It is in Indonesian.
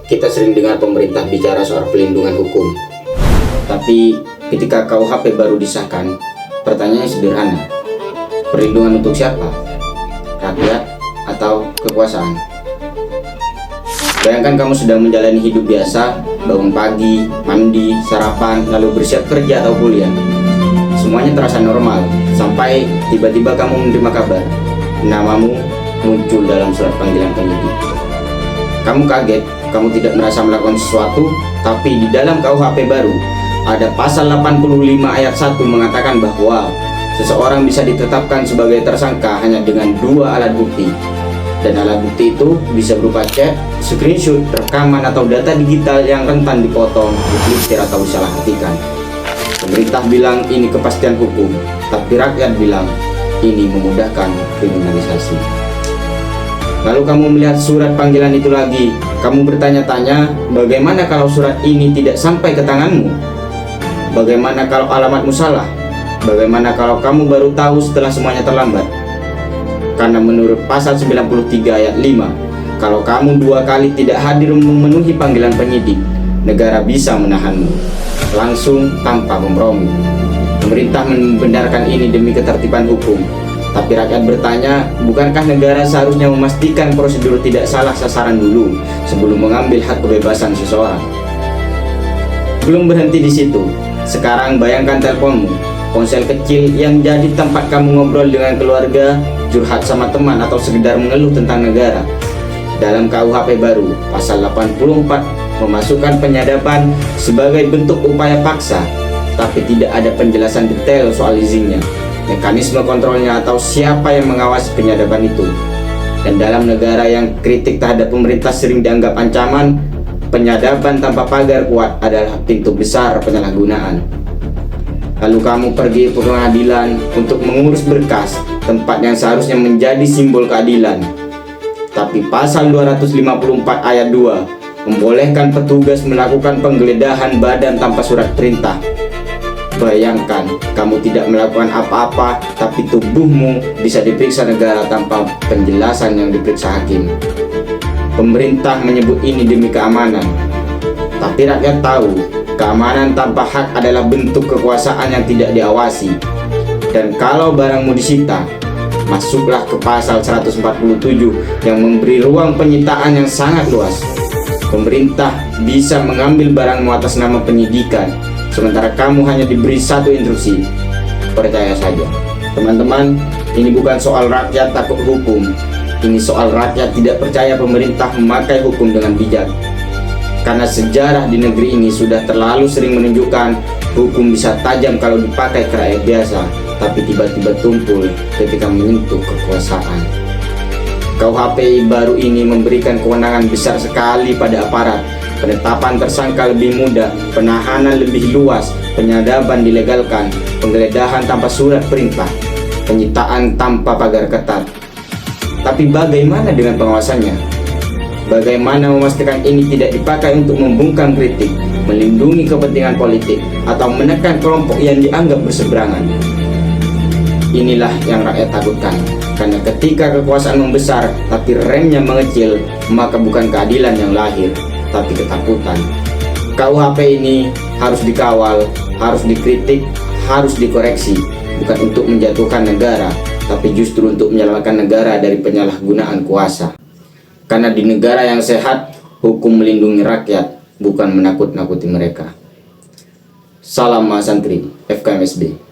Kita sering dengar pemerintah bicara soal pelindungan hukum. Tapi ketika KUHP baru disahkan, pertanyaannya sederhana. Perlindungan untuk siapa? Rakyat atau kekuasaan? Bayangkan kamu sedang menjalani hidup biasa, bangun pagi, mandi, sarapan, lalu bersiap kerja atau kuliah. Semuanya terasa normal, sampai tiba-tiba kamu menerima kabar. Namamu muncul dalam surat panggilan penyidik. Kamu kaget, kamu tidak merasa melakukan sesuatu, tapi di dalam KUHP baru, ada pasal 85 ayat 1 mengatakan bahwa seseorang bisa ditetapkan sebagai tersangka hanya dengan 2 alat bukti. Dan alat bukti itu bisa berupa chat, screenshot, rekaman atau data digital yang rentan dipotong, dipelintir atau disalahartikan. Pemerintah bilang ini kepastian hukum, tapi rakyat bilang ini memudahkan kriminalisasi. Lalu kamu melihat surat panggilan itu lagi, kamu bertanya-tanya, bagaimana kalau surat ini tidak sampai ke tanganmu? Bagaimana kalau alamatmu salah? Bagaimana kalau kamu baru tahu setelah semuanya terlambat? Karena menurut pasal 93 ayat 5, kalau kamu 2 kali tidak hadir memenuhi panggilan penyidik, negara bisa menahanmu langsung tanpa kompromi. Pemerintah membenarkan ini demi ketertiban hukum. Tapi rakyat bertanya, bukankah negara seharusnya memastikan prosedur tidak salah sasaran dulu sebelum mengambil hak kebebasan seseorang? Belum berhenti di situ. Sekarang bayangkan teleponmu, ponsel kecil yang jadi tempat kamu ngobrol dengan keluarga, curhat sama teman atau sekedar mengeluh tentang negara. Dalam KUHP baru, pasal 84 memasukkan penyadapan sebagai bentuk upaya paksa, tapi tidak ada penjelasan detail soal izinnya, mekanisme kontrolnya atau siapa yang mengawasi penyadapan itu. Dan dalam negara yang kritik terhadap pemerintah sering dianggap ancaman, penyadapan tanpa pagar kuat adalah pintu besar penyalahgunaan. Lalu kamu pergi ke pengadilan untuk mengurus berkas, tempat yang seharusnya menjadi simbol keadilan. Tapi pasal 254 ayat 2 membolehkan petugas melakukan penggeledahan badan tanpa surat perintah. Bayangkan, kamu tidak melakukan apa-apa, tapi tubuhmu bisa diperiksa negara tanpa penjelasan yang diperiksa hakim. Pemerintah menyebut ini demi keamanan, tapi rakyat tahu, keamanan tanpa hak adalah bentuk kekuasaan yang tidak diawasi. Dan kalau barangmu disita, masuklah ke pasal 147 yang memberi ruang penyitaan yang sangat luas. Pemerintah bisa mengambil barangmu atas nama penyidikan, sementara kamu hanya diberi 1 instruksi. Percaya saja, teman-teman, ini bukan soal rakyat takut hukum. Ini soal rakyat tidak percaya pemerintah memakai hukum dengan bijak. Karena sejarah di negeri ini sudah terlalu sering menunjukkan hukum bisa tajam kalau dipakai ke rakyat biasa, tapi tiba-tiba tumpul ketika menyentuh kekuasaan. KUHP baru ini memberikan kewenangan besar sekali pada aparat. Penetapan tersangka lebih mudah, penahanan lebih luas, penyadapan dilegalkan, penggeledahan tanpa surat perintah, penyitaan tanpa pagar ketat. Tapi bagaimana dengan pengawasannya? Bagaimana memastikan ini tidak dipakai untuk membungkam kritik, melindungi kepentingan politik, atau menekan kelompok yang dianggap berseberangan? Inilah yang rakyat takutkan, karena ketika kekuasaan membesar tapi remnya mengecil, maka bukan keadilan yang lahir, tapi ketakutan. KUHP ini harus dikawal, harus dikritik, harus dikoreksi, bukan untuk menjatuhkan negara, tapi justru untuk menyelamatkan negara dari penyalahgunaan kuasa. Karena di negara yang sehat, hukum melindungi rakyat, bukan menakut-nakuti mereka. Salam Mahasantri, FKMSB.